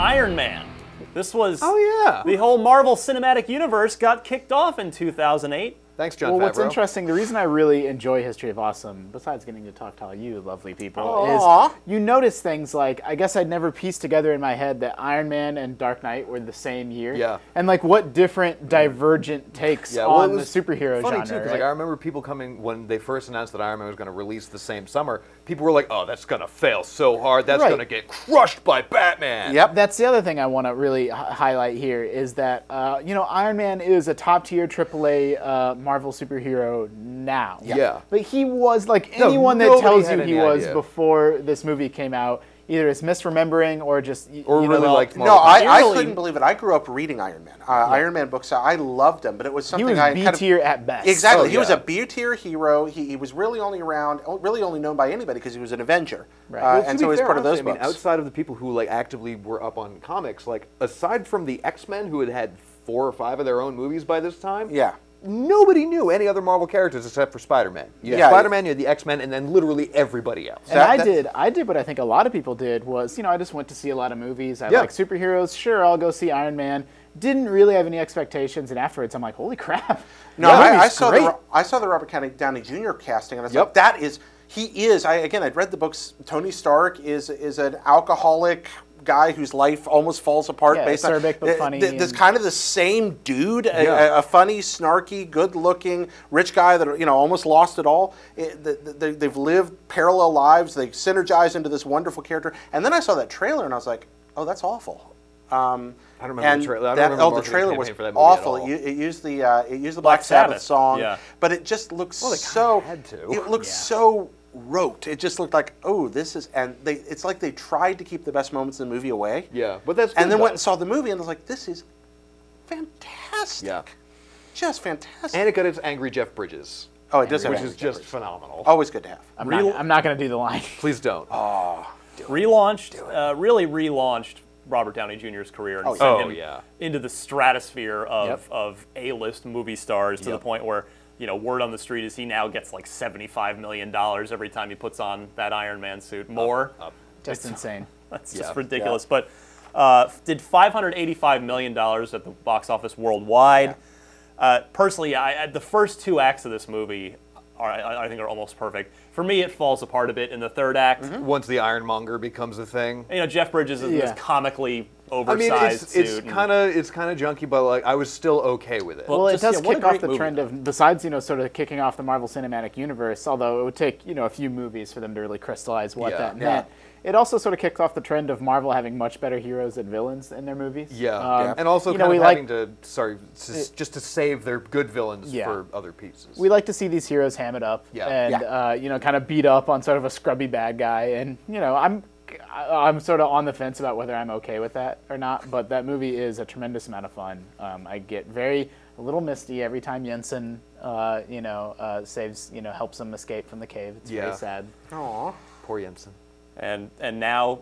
Iron Man. This was yeah. the whole Marvel Cinematic Universe got kicked off in 2008. Thanks, John Well, Favreau. what's interesting, the reason I really enjoy History of Awesome, besides getting to talk to all you lovely people, Aw. is you notice things like, I guess I'd never pieced together in my head that Iron Man and Dark Knight were the same year. Yeah. And like what different divergent takes Yeah, well, on it the was superhero funny genre. too, because right? like, I remember people coming when they first announced that Iron Man was going to release the same summer. People were like, "Oh, that's going to fail so hard. That's Right. going to get crushed by Batman." Yep. That's the other thing I want to really highlight here is that, you know, Iron Man is a top-tier AAA Marvel superhero now. Yeah. But he was, like No, anyone that nobody tells had you he any was idea. before this movie came out, either it's misremembering or just, Or you know, really well, liked No, Marvel. I Clearly- couldn't believe it. I grew up reading Iron Man. Iron Man books. I loved them, but it was he something was I B kind of tier at best. Exactly. Oh, He was yeah. a B-tier hero. He was really only around, really only known by anybody because he was an Avenger. Right. Well, And to so be he's fair, part of those honestly, I mean, books. outside of the people who like actively were up on comics, like aside from the X-Men who had 4 or 5 of their own movies by this time, Yeah. nobody knew any other Marvel characters except for Spider-Man. You had Yeah. Spider-Man, you had the X-Men, and then literally everybody else. And That- I did what I think a lot of people did was, you know, I just went to see a lot of movies. I Yeah. like superheroes. Sure, I'll go see Iron Man. Didn't really have any expectations, and afterwards I'm like, holy crap. No, the I movie's saw great. I saw the Robert Downey Jr. casting, and I was Yep. like, that is, he is. I'd read the books. Tony Stark is an alcoholic guy whose life almost falls apart Yeah, based acerbic but on funny There's and- kind of the same dude, Yeah. a funny, snarky, good-looking, rich guy that almost lost it all. They've lived parallel lives. They synergize into this wonderful character. And then I saw that trailer, and I was like, oh, that's awful. I don't remember And the trailer. I don't that- remember the the marketing trailer was campaign for that movie at awful. all. It used the Black Sabbath Sabbath, song, yeah. but it just looks they kinda so. had to. It looks Yeah. so rote. It just looked like, oh, this is, and it's like they tried to keep the best moments in the movie away. Yeah, but that's And good, then though. went and saw the movie and was like, this is fantastic. Yeah. Just fantastic. And it got its angry Jeff Bridges, oh, it does have which Angry is just Jeffers. phenomenal. Always good to have. I'm not going to do the line. Please don't. Relaunched, really relaunched Robert Downey Jr.'s career and Oh, sent yeah. him Oh, yeah. into the stratosphere of, Yep. of A-list movie stars to the Yep. point where, you know, word on the street is he now gets like $75 million every time he puts on that Iron Man suit. More. Just insane. That's Yeah. just ridiculous. But did $585 million at the box office worldwide. Personally, the first 2 acts of this movie I think are almost perfect. For me, it falls apart a bit in the 3rd act. Once the Ironmonger becomes a thing. You know, Jeff Bridges is this Yeah. comically I oversized mean, it's suit. and- kind of junky, but like I was still okay with it. Well, Well, it just, does yeah, what a kick off great the movie, trend though. of, besides, you know, sort of kicking off the Marvel Cinematic Universe, although it would take, you know, a few movies for them to really crystallize what Yeah. that Yeah. meant. It also sort of kicked off the trend of Marvel having much better heroes than villains in their movies. And also you know, kind we of like- having to, just to save their good villains Yeah. for other pieces. We like to see these heroes ham it up Yeah. and you know, kind of beat up on sort of a scrubby bad guy. And you know, I'm sort of on the fence about whether I'm okay with that or not. But that movie is a tremendous amount of fun. I get a little misty every time Jensen, saves, you know, helps him escape from the cave. It's Yeah. very sad. Aw. Poor Jensen. And now,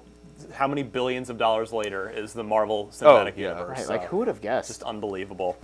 how many billions of dollars later is the Marvel Cinematic yeah. Universe? Right, like who would have guessed? Just unbelievable.